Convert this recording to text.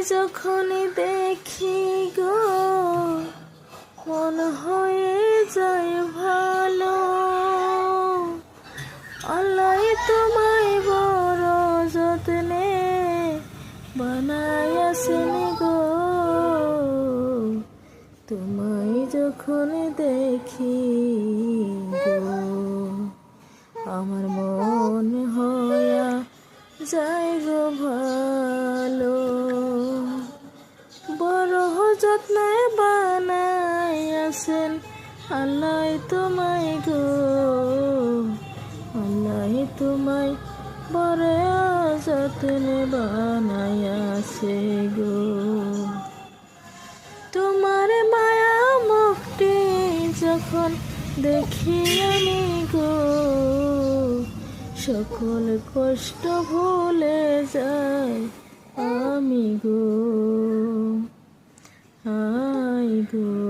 যখন দেখি গো মন হয়ে যায় ভালো। আল্লাহ তোমায় বড় যত্নে বানাইয়াছেন গো। তোমায় যখন দেখি গো আমার মন হইয়া যায় গো ভালো। বড় যত্নে বানাইয়াছেন আল্লাহ তোমায় গো। আল্লাহ তোমায় বড় যত্নে বানাইয়াছে গো। তোমার মায়া মুখটি যখন দেখি আমি গো সকল কষ্ট ভুলে যাই আমি গো। I go.